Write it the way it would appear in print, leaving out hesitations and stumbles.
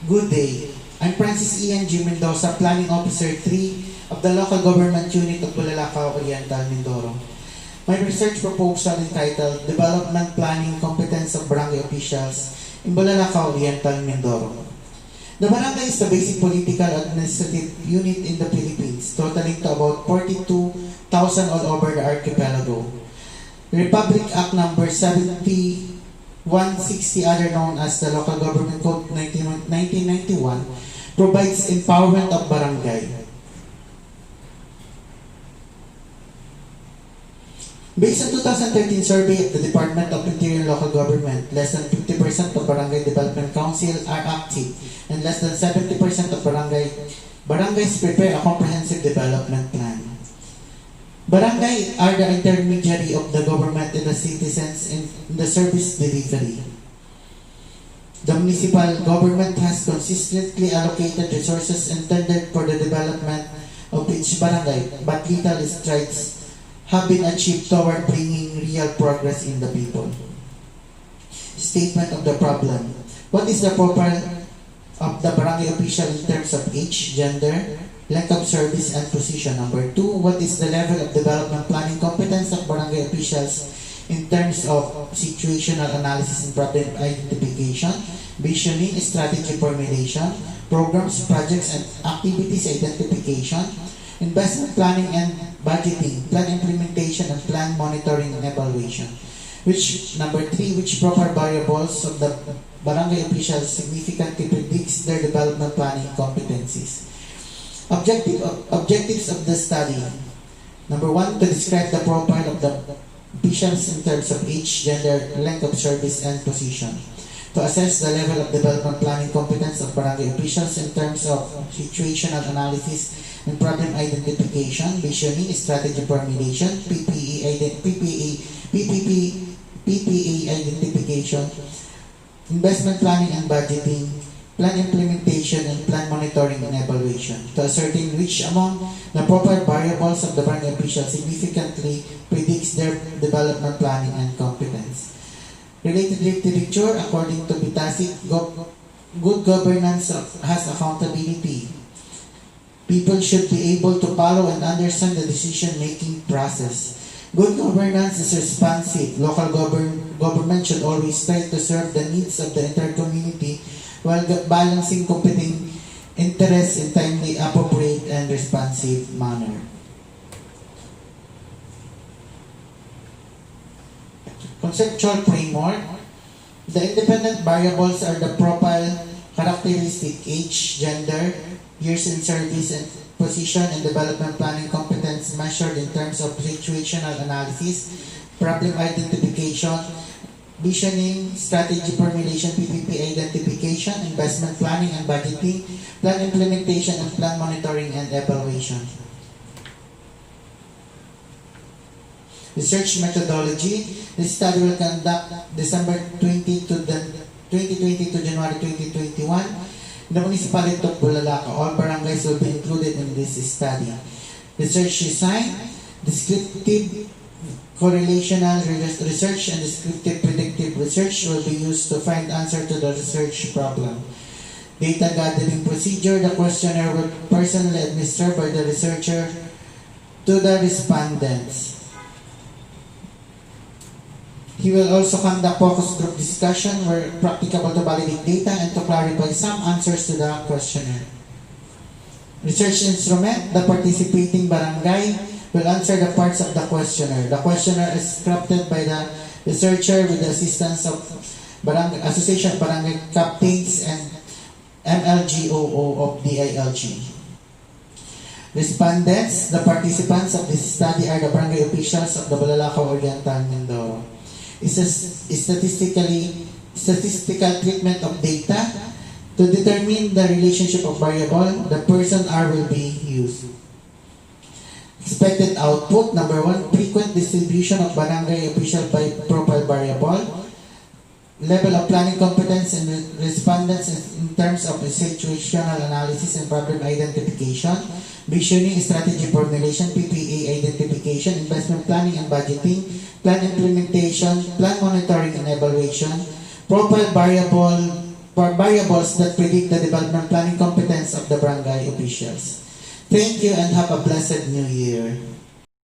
Good day. I'm Francis Ian G. Mendoza, Planning Officer 3 of the Local Government Unit of Bulalakaw Oriental, Mindoro. My research proposal entitled Development Planning Competence of Barangay Officials in Bulalakaw Oriental, Mindoro. The barangay is the basic political administrative unit in the Philippines, totaling to about 42,000 all over the archipelago. Republic Act Number 7160, other known as the Local Government Code 1991, provides empowerment of barangay. Based on 2013 survey of the Department of Interior and Local Government, less than 50% of Barangay Development Council are active and less than 70% of barangays prepare a comprehensive development plan. Barangay are the intermediary of the government and the citizens in the service delivery. The municipal government has consistently allocated resources intended for the development of each barangay, but little strides have been achieved toward bringing real progress in the people. Statement of the problem. What is the profile of the barangay official in terms of age, gender, length of service, and position? Number 2, what is the level of development planning competence of barangay officials in terms of situational analysis and problem identification, visioning, strategy formulation, programs, projects, and activities identification, investment planning and budgeting, plan implementation, and plan monitoring and evaluation. Number 3, which proper variables of the barangay officials significantly predicts their development planning competencies. Objectives of the study. Number 1, to describe the profile of the officials in terms of age, gender, length of service, and position. To assess the level of development planning competence of barangay officials in terms of situational analysis and problem identification, visioning, strategy formulation, PPA identification, investment planning and budgeting, plan implementation, and plan monitoring and evaluation. To ascertain which among the proper variables of the barangay official significantly predicts their development planning and competence. Related literature, according to Bitasic, good governance has accountability. People should be able to follow and understand the decision-making process. Good governance is responsive. Local government should always try to serve the needs of the entire community while balancing competing interests in timely, appropriate, and responsive manner. Conceptual framework. The independent variables are the profile, characteristic, age, gender, years in service, and position and development planning competence measured in terms of situational analysis, problem identification, visioning, strategy formulation, PPP identification, investment planning and budgeting, plan implementation, and plan monitoring and evaluation. Research methodology. This study will conduct December 20 to January 2021. The municipality of Bulalakaw, all barangays will be included in this study. Research design, descriptive correlational research and descriptive predictive research will be used to find answer to the research problem. Data gathering procedure, the questionnaire will personally administered by the researcher to the respondents. He will also conduct focus group discussion where practicable to validate data and to clarify some answers to the questionnaire. Research instrument, the participating barangay will answer the parts of the questionnaire. The questionnaire is crafted by the researcher with the assistance of Association of Barangay Captains and MLGOO of DILG. Respondents, the participants of this study are the barangay officials of the Bulalakaw Oriental, Mindoro. Is a statistical treatment of data to determine the relationship of variable, the person R will be used. Expected output, number 1, frequent distribution of barangay official by profile variable, level of planning competence and respondents in terms of situational analysis and problem identification, visioning, strategy formulation, PPA identification, investment planning and budgeting, plan implementation, plan monitoring and evaluation, profile variable variables that predict the development planning competence of the barangay officials. Thank you and have a blessed new year.